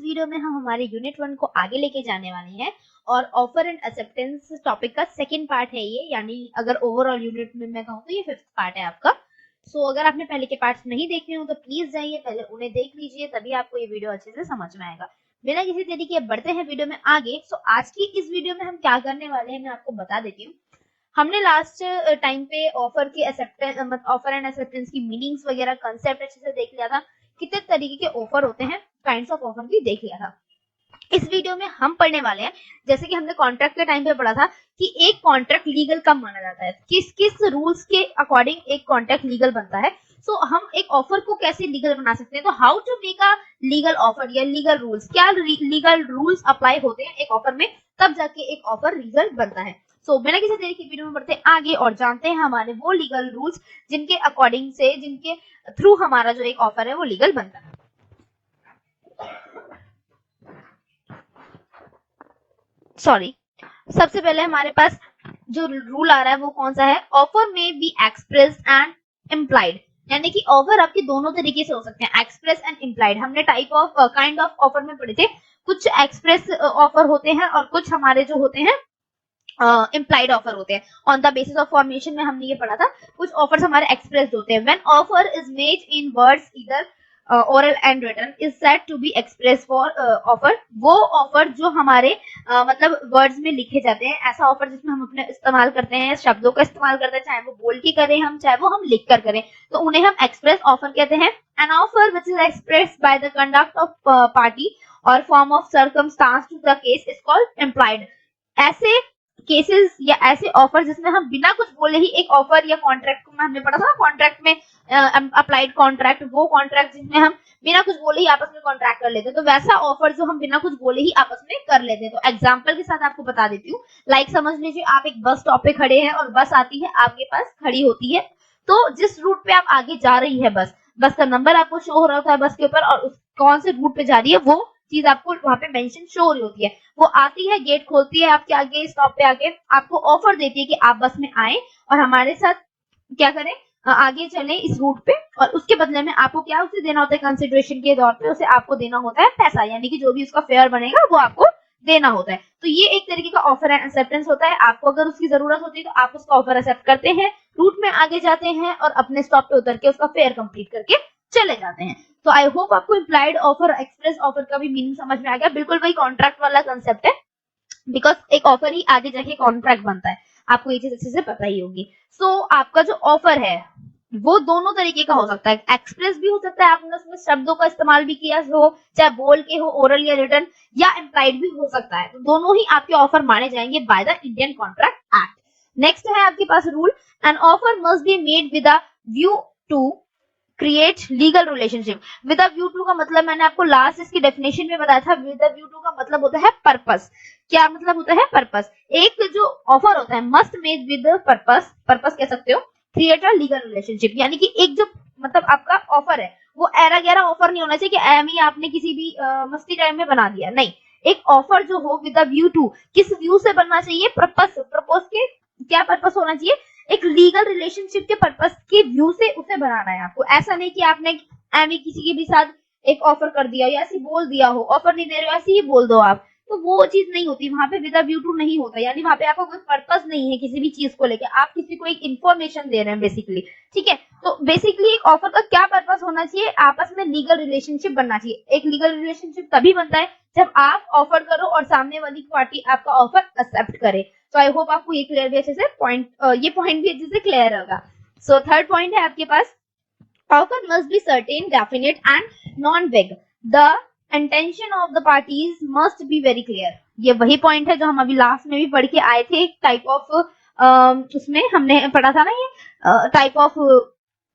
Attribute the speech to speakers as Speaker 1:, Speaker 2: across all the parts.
Speaker 1: Video में हम हमारे यूनिट 1 को आगे लेके जाने वाले हैं और ऑफर एंड एक्सेप्टेंस टॉपिक का सेकंड पार्ट है ये, यानी अगर ओवरऑल यूनिट में मैं कहूँ तो ये 5th पार्ट है आपका। सो अगर आपने पहले के पार्ट्स नहीं देखे हो तो प्लीज जाइए पहले उन्हें देख लीजिए, तभी आपको ये वीडियो अच्छे से समझ में आएगा। बिना किसी देरी के बढ़ते हैं वीडियो में आगे। सो आज की इस वीडियो में हम क्या करने वाले हैं मैं आपको बता देती हूँ। हमने लास्ट टाइम पे ऑफर की एक्सेप्टेंस ऑफर एंड एक्सेप्टेंस की मीनिंग्स वगैरह कंसेप्ट अच्छे से देख लिया था, कितने तरीके के ऑफर होते हैं, काइंड्स ऑफ ऑफर भी देख लिया था। इस वीडियो में हम पढ़ने वाले हैं, जैसे कि हमने कॉन्ट्रैक्ट के टाइम पे पढ़ा था कि एक कॉन्ट्रैक्ट लीगल कब माना जाता है, किस किस रूल्स के अकॉर्डिंग एक कॉन्ट्रैक्ट लीगल बनता है। सो हम एक ऑफर को कैसे लीगल बना सकते हैं, तो how to make a legal offer या लीगल रूल्स, क्या लीगल रूल्स अप्लाई होते हैं एक ऑफर में, तब जाके एक ऑफर लीगल बनता है। सो बिना किसी देरी की वीडियो में बढ़ते आगे और जानते हैं हमारे वो लीगल रूल्स जिनके अकॉर्डिंग से, जिनके थ्रू हमारा जो एक ऑफर है वो लीगल बनता है। सॉरी, सबसे पहले हमारे पास जो रूल आ रहा है वो कौन सा है, ऑफर में बी एक्सप्रेस्ड एंड इम्प्लाइड, यानी कि ऑफर आपके दोनों तरीके से हो सकते हैं, एक्सप्रेस एंड इम्प्लाइड। हमने type of kind of offer में पढ़े थे, कुछ एक्सप्रेस ऑफर होते हैं और कुछ हमारे जो होते हैं इम्प्लाइड ऑफर होते हैं। On the basis of formation में हमने ये पढ़ा था, कुछ ऑफर्स हमारे एक्सप्रेस्ड होते हैं। When offer is made in words either oral and written is said to be express for offer। वो ऑफर जो हमारे मतलब वर्ड्स में लिखे जाते हैं, ऐसा ऑफर जिसमें हम अपने इस्तेमाल करते हैं, शब्दों का इस्तेमाल करते हैं, चाहे वो बोल के करें हम, चाहे वो हम लिख कर करें, तो उन्हें हम एक्सप्रेस ऑफर कहते हैं। An offer which is expressed by the conduct of party और form of circumstance to the case is called implied. ऐसे केसेस या ऐसे ऑफर जिसमें हम बिना कुछ बोले ही एक ऑफर या कॉन्ट्रैक्ट को हमने पढ़ा था कॉन्ट्रैक्ट में, अप्लाइड कॉन्ट्रैक्ट, वो कॉन्ट्रैक्ट जिसमें हम बिना कुछ बोले ही आपस में कॉन्ट्रैक्ट कर लेते हैं, तो वैसा ऑफर जो हम बिना कुछ बोले ही आपस में कर लेते हैं। तो एग्जांपल के साथ आपको बता देती हूँ, लाइक समझ लीजिए आप एक बस स्टॉप पे खड़े हैं और बस आती है आपके पास खड़ी होती है, तो जिस रूट पे आप आगे जा रही है बस का नंबर आपको शो हो रहा होता है बस के ऊपर, और उस कौन से रूट पे जा रही है वो चीज आपको वहां पे मेंशन शो हो रही होती है। वो आती है, गेट खोलती है आपके आगे, स्टॉप पे आके आपको ऑफर देती है कि आप बस में आए और हमारे साथ क्या करें, आगे चलें इस रूट पे, और उसके बदले में आपको क्या उसे देना होता है, कंसिडरेशन के तौर पे उसे आपको देना होता है पैसा, यानी कि जो भी उसका फेयर बनेगा वो आपको देना होता है। तो ये एक तरीके का ऑफर एंड एक्सेप्टेंस होता है। आपको अगर उसकी जरूरत होती है तो आप उसका ऑफर एक्सेप्ट करते हैं, रूट में आगे जाते हैं और अपने स्टॉप पे उतर के उसका फेयर कंप्लीट करके चले जाते हैं। तो आई होप आपको इम्प्लाइड ऑफर, एक्सप्रेस ऑफर का भी मीनिंग समझ में आ गया। बिल्कुल वही कॉन्ट्रैक्ट वाला कंसेप्ट है, बिकॉज एक ऑफर ही आगे जाके कॉन्ट्रैक्ट बनता है, आपको ये चीज अच्छे से पता ही होगी। सो आपका जो ऑफर है वो दोनों तरीके का हो सकता है, एक्सप्रेस भी हो सकता है, आपने उसमें शब्दों का इस्तेमाल भी किया हो, चाहे बोल के हो, ओरल या रिटन, या इम्प्लाइड भी हो सकता है। तो दोनों ही आपके ऑफर माने जाएंगे by the Indian contract act. Next है आपके पास rule, an offer must be made with a view to create legal relationship. With a view to का मतलब मैंने आपको लास्ट इसकी डेफिनेशन में बताया था, विद अ व्यू टू का मतलब होता है पर्पस। क्या मतलब होता है, पर्पस। एक जो ऑफर होता है must made with purpose, purpose कह सकते हो, क्रिएट अ लीगल रिलेशनशिप, यानी कि एक जो मतलब आपका ऑफर है वो एरा गैरा ऑफर नहीं होना चाहिए कि एम ही आपने किसी भी मस्ती टाइम में बना दिया, नहीं। एक ऑफर जो हो विद अ व्यू टू, किस व्यू से बनना चाहिए, पर्पस, प्रपोज के क्या पर्पस होना चाहिए, एक लीगल रिलेशनशिप के पर्पस के व्यू से उसे बनाना है आपको। ऐसा नहीं कि आपने एमी किसी के भी साथ एक ऑफर कर दिया या ऐसे बोल दिया हो, ऑफर नहीं दे रहे हो ऐसे ही बोल दो आप, तो वो चीज नहीं होती वहां पे, विद अ व्यू टू नहीं होता, यानी वहां पे आपका कोई पर्पस नहीं है किसी भी चीज को लेकर, आप किसी को एक इन्फॉर्मेशन दे रहे हैं बेसिकली, ठीक है। तो बेसिकली एक ऑफर का क्या पर्पस होना चाहिए, आपस में लीगल रिलेशनशिप बनना चाहिए। एक लीगल रिलेशनशिप तभी बनता है जब आप ऑफर करो और सामने वाली पार्टी आपका ऑफर एक्सेप्ट करे। तो आई होप आपको ये क्लियर भी अच्छे से पॉइंट, ये पॉइंट भी अच्छे से क्लियर होगा। सो थर्ड पॉइंट है आपके पास, offer must be certain, definite and non vague. The intention of the parties must be very clear. ये वही पॉइंट है जो हम अभी लास्ट में भी पढ़ के आए थे, टाइप ऑफ उसमें हमने पढ़ा था ना, ये टाइप ऑफ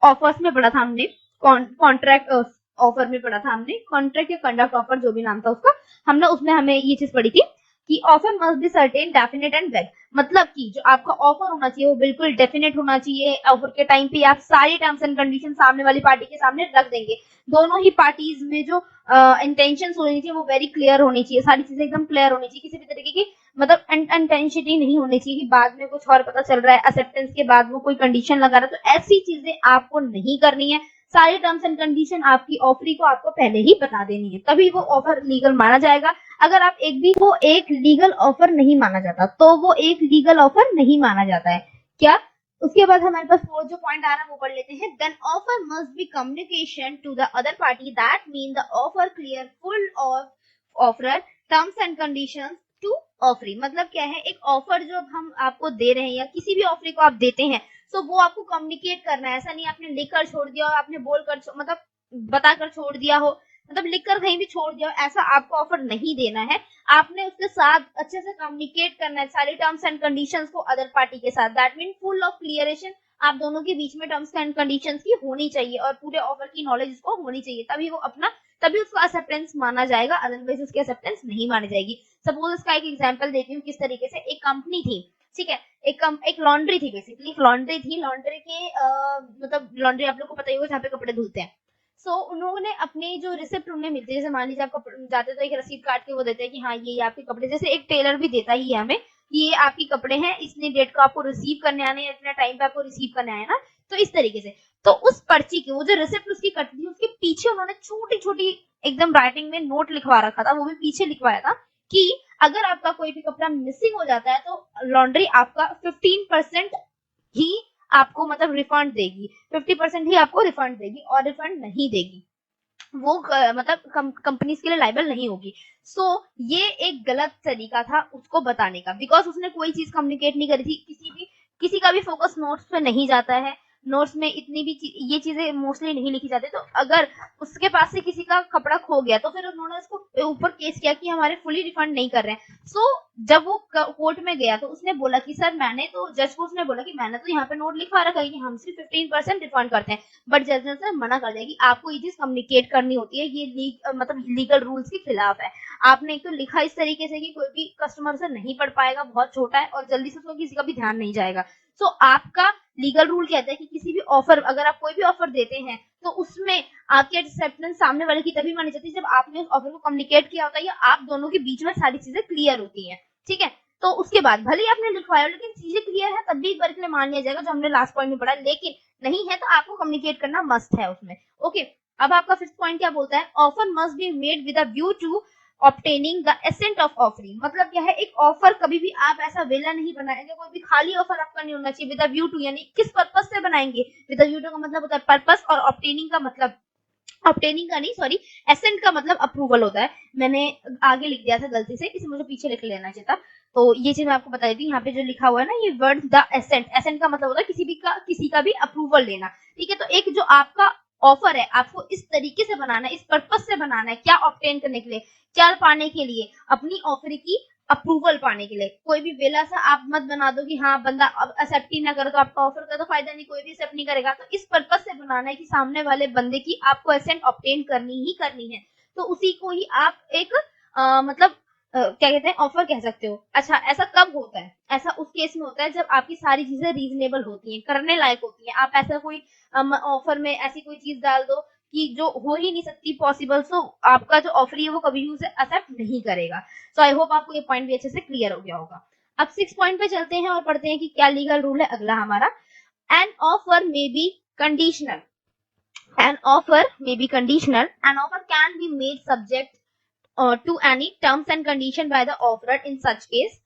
Speaker 1: ऑफर्स में पढ़ा था हमने, कॉन्ट्रैक्ट ऑफर में पढ़ा था हमने, कॉन्ट्रैक्ट या कंडक्ट ऑफर जो भी नाम था उसका, हमने उसमें हमें ये चीज पढ़ी थी कि offer must be certain, definite and वेग। मतलब कि जो आपका ऑफर होना चाहिए वो बिल्कुल डेफिनेट होना चाहिए। ऑफर के टाइम पे आप सारी टर्म्स एंड कंडीशन सामने वाली पार्टी के सामने रख देंगे। दोनों ही पार्टीज में जो इंटेंशन होनी चाहिए वो वेरी क्लियर होनी चाहिए, सारी चीजें एकदम क्लियर होनी चाहिए, किसी भी तरीके की मतलब इंटेंसिटी नहीं होनी चाहिए कि बाद में कुछ और पता चल रहा है, एक्सेप्टेंस के बाद वो कोई कंडीशन लगा रहा है, तो ऐसी चीजें आपको नहीं करनी है। सारी टर्म्स एंड कंडीशन आपकी ऑफरी को आपको पहले ही बता देनी है, तभी वो ऑफर लीगल माना जाएगा। अगर आप वो एक लीगल ऑफर नहीं माना जाता, तो वो एक लीगल ऑफर नहीं माना जाता है क्या। उसके बाद हमारे पास फोर्थ जो पॉइंट आ रहा है वो पढ़ लेते हैं। Then offer must be communication to the other party that mean the offer clear full of offer terms and conditions to offeree. मतलब क्या है, एक ऑफर जो हम आपको दे रहे हैं या किसी भी ऑफरी को आप देते हैं, तो वो आपको कम्युनिकेट करना है। ऐसा नहीं आपने लिख कर छोड़ दिया और आपने बोल कर मतलब बताकर छोड़ दिया हो, मतलब लिख कर कहीं भी छोड़ दिया हो, ऐसा आपको ऑफर नहीं देना है। आपने उसके साथ अच्छे से कम्युनिकेट करना है सारी टर्म्स एंड कंडीशंस को अदर पार्टी के साथ। दैट मीन फुल ऑफ क्लियरेशन आप दोनों के बीच में टर्म्स एंड कंडीशंस की होनी चाहिए और पूरे ऑफर की नॉलेज उसको होनी चाहिए, तभी उसको एक्सेप्टेंस माना जाएगा, अदरवाइज उसकी एक्सेप्टेंस नहीं मानी जाएगी। सपोज इसका एक एग्जांपल देती हूँ किस तरीके से। एक कंपनी थी, ठीक है, एक लॉन्ड्री थी, बेसिकली लॉन्ड्री थी। लॉन्ड्री के मतलब लॉन्ड्री आप लोग को पता ही होगा जहाँ पे कपड़े धुलते हैं। सो उन्होंने अपनी जो रिसिप्ट उन्हें मिलती है, जैसे मान लीजिए आप जाते तो एक रसीद काट के वो देते हैं कि हाँ ये आपके कपड़े, जैसे एक टेलर भी देता ही है हमें कि ये आपके कपड़े हैं, इतनी डेट को आपको रिसीव करने आने, इतना टाइम पे आपको रिसीव करने आए ना, तो इस तरीके से। तो उस पर्ची की वो जो रिसिप्ट उसकी कटी थी, उसके पीछे उन्होंने छोटी छोटी एकदम राइटिंग में नोट लिखवा रखा था, वो भी पीछे लिखवाया था कि अगर आपका कोई भी कपड़ा मिसिंग हो जाता है तो लॉन्ड्री आपका 15% ही आपको मतलब रिफंड देगी, 50% ही आपको रिफंड देगी और रिफंड नहीं देगी, वो मतलब कंपनीज के लिए लाइबल नहीं होगी। सो ये एक गलत तरीका था उसको बताने का, बिकॉज उसने कोई चीज कम्युनिकेट नहीं करी थी। किसी का भी फोकस नोट्स पे नहीं जाता है, नोट्स में इतनी भी ये चीजें मोस्टली नहीं लिखी जाती। तो अगर उसके पास से किसी का कपड़ा खो गया तो फिर उन्होंने उसको ऊपर केस किया कि हमारे फुली रिफंड नहीं कर रहे हैं। सो जब वो कोर्ट में गया तो उसने बोला कि सर मैंने तो, जज को उसने बोला कि मैंने तो यहाँ पे नोट लिखवा रखा है कि हम सिर्फ 15% रिफंड करते हैं, बट जज ने सर मना कर दिया कि आपको ये चीज कम्युनिकेट करनी होती है, ये मतलब लीगल रूल्स के खिलाफ है। आपने एक तो लिखा इस तरीके से कि कोई भी कस्टमर से नहीं पढ़ पाएगा, बहुत छोटा है और जल्दी से उसको किसी का भी ध्यान नहीं जाएगा। सो आपका लीगल रूल कहता है कि किसी भी ऑफर, अगर आप कोई भी ऑफर देते हैं तो उसमें आपकी एक्सेप्टेंस सामने वाले की तभी मानी जाती है जब आपने उस ऑफर को कम्युनिकेट किया होता है या आप दोनों के बीच में सारी चीजें क्लियर होती हैं, ठीक है। तो उसके बाद भले ही आपने लिखवाया लेकिन चीजें क्लियर है तब भी एक बार के लिए मान लिया जाएगा, जो हमने लास्ट पॉइंट में पढ़ा। लेकिन नहीं है तो आपको कम्युनिकेट करना मस्ट है उसमें। ओके, अब आपका फिफ्थ पॉइंट क्या बोलता है, offer must be made with a view to obtaining the assent of offering. मतलब क्या है, एक ऑफर कभी भी आप ऐसा वेला नहीं बनाएंगे, कोई भी खाली ऑफर आपका नहीं होना चाहिए। विद अ व्यू टू यानी किस पर्पस से बनाएंगे, विद अ व्यू टू का मतलब होता है पर्पस, और ऑब्टेनिंग का मतलब, ऑब्टेनिंग का नहीं सॉरी, एसेंट का मतलब अप्रूवल होता है। मैंने आगे लिख दिया था गलती से, इसे मुझे पीछे लिख लेना चाहिए था। तो ये चीज मैं आपको बता देती हूँ, यहाँ पे जो लिखा हुआ है ना ये वर्ड द एसेंट, एसेंट का मतलब होता है किसी का भी अप्रूवल लेना, ठीक है। तो एक जो आपका ऑफर है आपको इस तरीके से बनाना है, इस पर्पस से बनाना है, क्या ऑब्टेन करने के लिए, क्या पाने के लिए, अपनी ऑफर की अप्रूवल पाने के लिए। कोई भी वेला सा आप मत बना दो कि हाँ बंदा अब एक्सेप्ट ही ना करे तो आपका ऑफर का तो फायदा नहीं, कोई भी एक्सेप्ट नहीं करेगा। तो इस पर्पस से बनाना है कि सामने वाले बंदे की आपको एसेंट ऑब्टेन करनी ही करनी है, तो उसी को ही आप एक मतलब क्या कहते हैं ऑफर कह सकते हो। अच्छा, ऐसा कब होता है, ऐसा उस केस में होता है जब आपकी सारी चीजें रीजनेबल होती हैं, करने लायक होती हैं। आप ऐसा कोई ऑफर में ऐसी कोई चीज डाल दो कि जो हो ही नहीं सकती पॉसिबल, सो आपका जो ऑफर है वो कभी भी उसे एक्सेप्ट नहीं करेगा। सो आई होप आपको ये पॉइंट भी अच्छे से क्लियर हो गया होगा। अब 6 पॉइंट पे चलते हैं और पढ़ते हैं कि क्या लीगल रूल है अगला हमारा। An offer may be conditional, an offer may be conditional, an offer can be made subject to any terms and condition by the offerer. In such case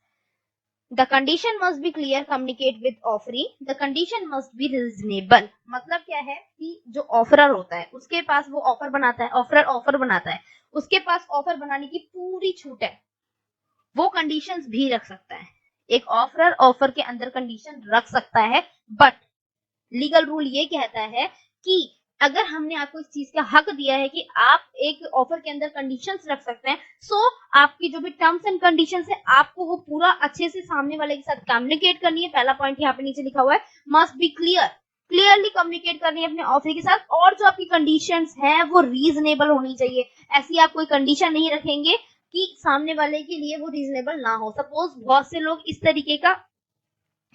Speaker 1: the condition must be clear, communicate with offering, the condition must be reasonable। मतलब क्या है कि जो offeror होता है उसके पास वो offer बनाता है, ऑफरर ऑफर बनाता है, उसके पास ऑफर बनाने की पूरी छूट है, वो कंडीशंस भी रख सकता है। एक ऑफरर ऑफर के अंदर कंडीशन रख सकता है, बट लीगल रूल ये कहता है कि अगर हमने आपको इस चीज का हक दिया है कि आप एक ऑफर के अंदर कंडीशंस रख सकते हैं, सो आपकी जो भी टर्म्स एंड कंडीशंस है आपको वो पूरा अच्छे से सामने वाले के साथ कम्युनिकेट करनी है। पहला पॉइंट यहाँ पे नीचे लिखा हुआ है, must be clear, clearly communicate करनी है अपने ऑफर के साथ, और जो आपकी कंडीशंस हैं वो रीजनेबल होनी चाहिए। ऐसी आप कोई कंडीशन नहीं रखेंगे कि सामने वाले के लिए वो रीजनेबल ना हो। सपोज बहुत से लोग इस तरीके का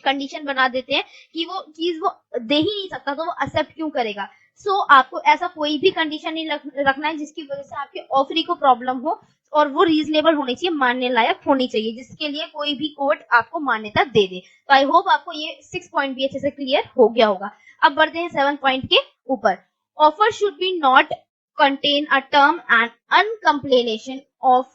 Speaker 1: कंडीशन बना देते हैं कि वो चीज वो दे ही नहीं सकता तो वो एक्सेप्ट क्यों करेगा। सो आपको ऐसा कोई भी कंडीशन नहीं रखना है जिसकी वजह से आपके ऑफरी को प्रॉब्लम हो, और वो रीजनेबल होनी चाहिए, मानने लायक होनी चाहिए, जिसके लिए कोई भी कोर्ट आपको मान्यता दे दे। तो आई होप आपको ये 6 पॉइंट भी अच्छे से क्लियर हो गया होगा। अब बढ़ते हैं 7 पॉइंट के ऊपर। Offer should be not contain a term and uncompletion of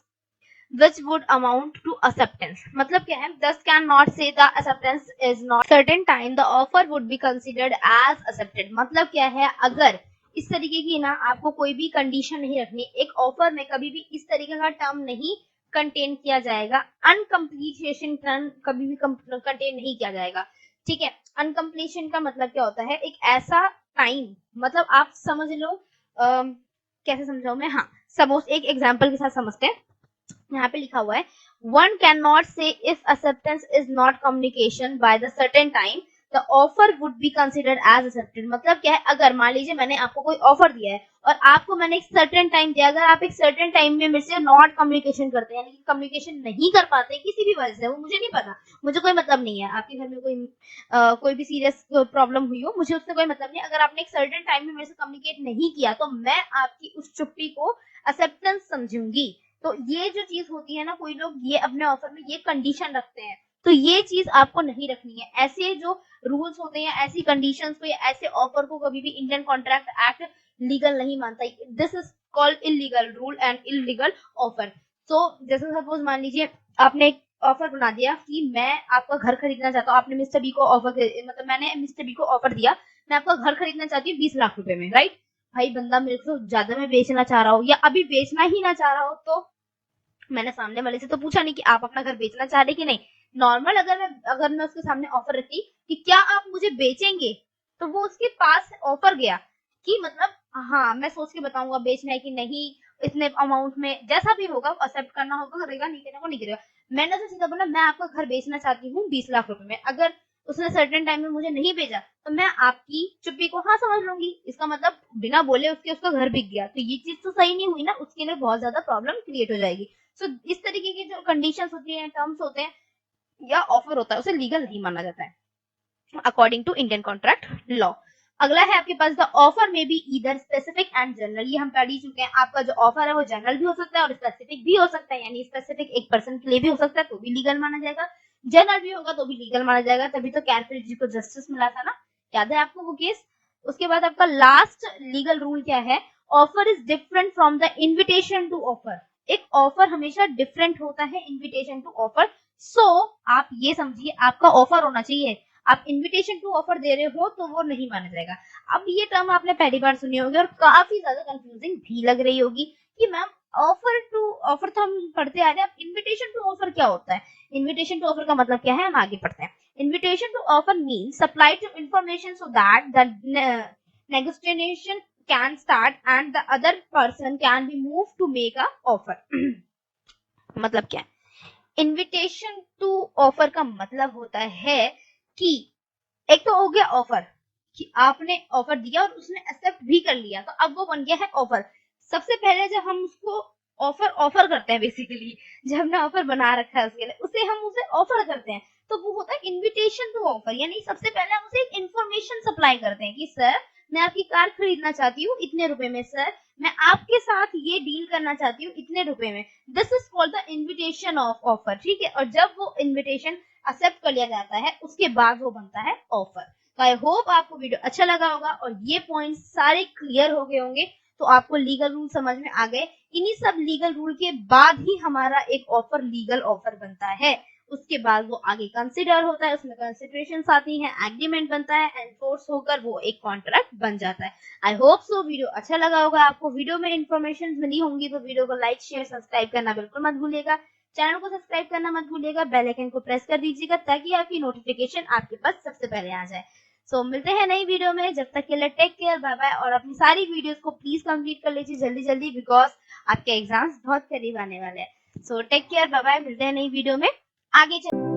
Speaker 1: which would amount to acceptance. मतलब क्या है, thus cannot say the acceptance is not certain time the offer would be considered as accepted. मतलब क्या है, अगर इस तरीके की ना आपको कोई भी कंडीशन नहीं रखनी, एक ऑफर में कभी भी इस तरीके का टर्म नहीं कंटेन किया जाएगा, अनकम्प्लीशन टर्म कभी भी कंटेन नहीं किया जाएगा, ठीक है। अनकम्प्लीशन का मतलब क्या होता है, एक ऐसा टाइम, मतलब आप समझ लो कैसे समझाऊं मैं, हाँ सपोज एक एग्जांपल के साथ समझते हैं। यहाँ पे लिखा हुआ है one cannot say if acceptance is not communication by the certain time the offer would be considered as accepted. मतलब क्या है, अगर मान लीजिए मैंने आपको कोई ऑफर दिया है और आपको मैंने एक सर्टेन टाइम दिया, अगर आप एक सर्टेन टाइम में मेरे से नॉट कम्युनिकेशन करते हैं, यानी कि कम्युनिकेशन नहीं कर पाते किसी भी वजह से, वो मुझे नहीं पता, मुझे कोई मतलब नहीं है, आपके घर में कोई भी सीरियस प्रॉब्लम हुई हो, मुझे उससे कोई मतलब नहीं, अगर आपने एक सर्टेन टाइम में मेरे से कम्युनिकेट नहीं किया तो मैं आपकी उस चुप्पी को एक्सेप्टेंस समझूंगी। तो ये जो चीज होती है ना, कोई लोग ये अपने ऑफर में ये कंडीशन रखते हैं, तो ये चीज आपको नहीं रखनी है। ऐसे जो रूल्स होते हैं, ऐसी कंडीशंस को या ऐसे ऑफर को कभी भी इंडियन कॉन्ट्रैक्ट एक्ट लीगल नहीं मानता। This is called illegal rule and illegal offer. तो जैसे सपोज मान लीजिए आपने एक ऑफर बना दिया कि मैं आपका घर खरीदना चाहता हूँ, आपने मिस्टर बी को ऑफर, मतलब मैंने मिस्टर बी को ऑफर दिया, मैं आपका घर खरीदना चाहती हूँ 20 लाख रुपए में, राइट। भाई बंदा मेरे को ज्यादा में बेचना चाह रहा हो या अभी बेचना ही ना चाह रहा हो, तो मैंने सामने वाले से तो पूछा नहीं कि आप अपना घर बेचना चाह रहे कि नहीं। नॉर्मल अगर मैं उसके सामने ऑफर रखी कि क्या आप मुझे बेचेंगे, तो वो उसके पास ऑफर गया कि मतलब हाँ मैं सोच के बताऊंगा बेचना है कि नहीं, इतने अमाउंट में, जैसा भी होगा एक्सेप्ट करना होगा करेगा, नहीं करना को नहीं करेगा। मैंने तो सीधा बोला मैं आपका घर बेचना चाहती हूँ 20 लाख रुपए में, अगर उसने सर्टेन टाइम में मुझे नहीं भेजा तो मैं आपकी चुप्पी को हाँ समझ लूंगी, इसका मतलब बिना बोले उसका घर बिक गया, तो ये चीज तो सही नहीं हुई ना, उसके लिए बहुत ज्यादा प्रॉब्लम क्रिएट हो जाएगी। सो इस तरीके की जो कंडीशंस होती हैं, टर्म्स होते हैं या ऑफर होता है, उसे लीगल नहीं माना जाता है according to Indian contract law. अगला है आपके पास द ऑफर में be either specific and general. ये हम पढ़ ही चुके हैं, आपका जो ऑफर है वो जनरल भी हो सकता है और स्पेसिफिक भी हो सकता है, यानी स्पेसिफिक एक पर्सन के लिए भी हो सकता है तो भी लीगल माना जाएगा, जनरल भी होगा तो भी लीगल माना जाएगा। तभी तो कैरफिल्ड जी को जस्टिस मिला था ना, याद है आपको वो केस। उसके बाद आपका लास्ट लीगल रूल क्या है, offer is different from the invitation to offer. एक ऑफर हमेशा डिफरेंट होता है इन्विटेशन टू ऑफर। सो आप ये समझिए आपका ऑफर होना चाहिए, आप इन्विटेशन टू ऑफर दे रहे हो तो वो नहीं माना जाएगा। अब ये टर्म आपने पहली बार सुनी होगी और काफी ज्यादा कंफ्यूजिंग भी लग रही होगी कि मैम ऑफर टू ऑफर तो हम पढ़ते आ रहे हैं, अब इन्विटेशन टू ऑफर क्या होता है। इन्विटेशन टू ऑफर का मतलब क्या है, हम आगे पढ़ते हैं। Invitation to offer means supply to information so that the negotiation can start and the other person can be moved to make a offer। मतलब क्या है, इन्विटेशन टू ऑफर का मतलब होता है कि एक तो हो गया ऑफर कि आपने ऑफर दिया और उसने एक्सेप्ट भी कर लिया, तो अब वो बन गया है ऑफर। सबसे पहले जब हम उसको ऑफर करते हैं, बेसिकली जब हमने ऑफर बना रखा है उसके लिए, उसे हम उसे ऑफर करते हैं, तो वो होता है इन्विटेशन टू ऑफर। यानी सबसे पहले हम उसे एक इन्फॉर्मेशन सप्लाई करते हैं कि सर मैं आपकी कार खरीदना चाहती हूँ इतने रुपए में, सर मैं आपके साथ ये डील करना चाहती हूँ इतने रुपए में। This is called the invitation of offer, ठीक है। और जब वो इन्विटेशन एक्सेप्ट कर लिया जाता है उसके बाद वो बनता है ऑफर। तो आई होप आपको वीडियो अच्छा लगा होगा और ये पॉइंट सारे क्लियर हो गए होंगे, तो आपको लीगल रूल समझ में आ गए। इन्हीं सब लीगल रूल के बाद ही हमारा एक ऑफर लीगल ऑफर बनता है, उसके बाद वो आगे कंसिडर होता है, उसमें कंसिडरेशंस आती हैं, एग्रीमेंट बनता है, एनफोर्स होकर वो एक कॉन्ट्रैक्ट बन जाता है। आई होप सो वीडियो अच्छा लगा होगा आपको, वीडियो में इन्फॉर्मेशन मिली होंगी, तो वीडियो को लाइक शेयर सब्सक्राइब करना बिल्कुल मत भूलिएगा, चैनल को सब्सक्राइब करना मत भूलिएगा, बेल आइकन को प्रेस कर दीजिएगा ताकि आपकी नोटिफिकेशन आपके पास सबसे पहले आ जाए। सो मिलते हैं नई वीडियो में, जब तक के लिए टेक केयर, बाय बाय। और अपनी सारी वीडियोस को प्लीज कंप्लीट कर लीजिए जल्दी जल्दी, बिकॉज आपके एग्जाम्स बहुत करीब आने वाले हैं। So take care, bye bye, मिलते हैं नई वीडियो में आगे चल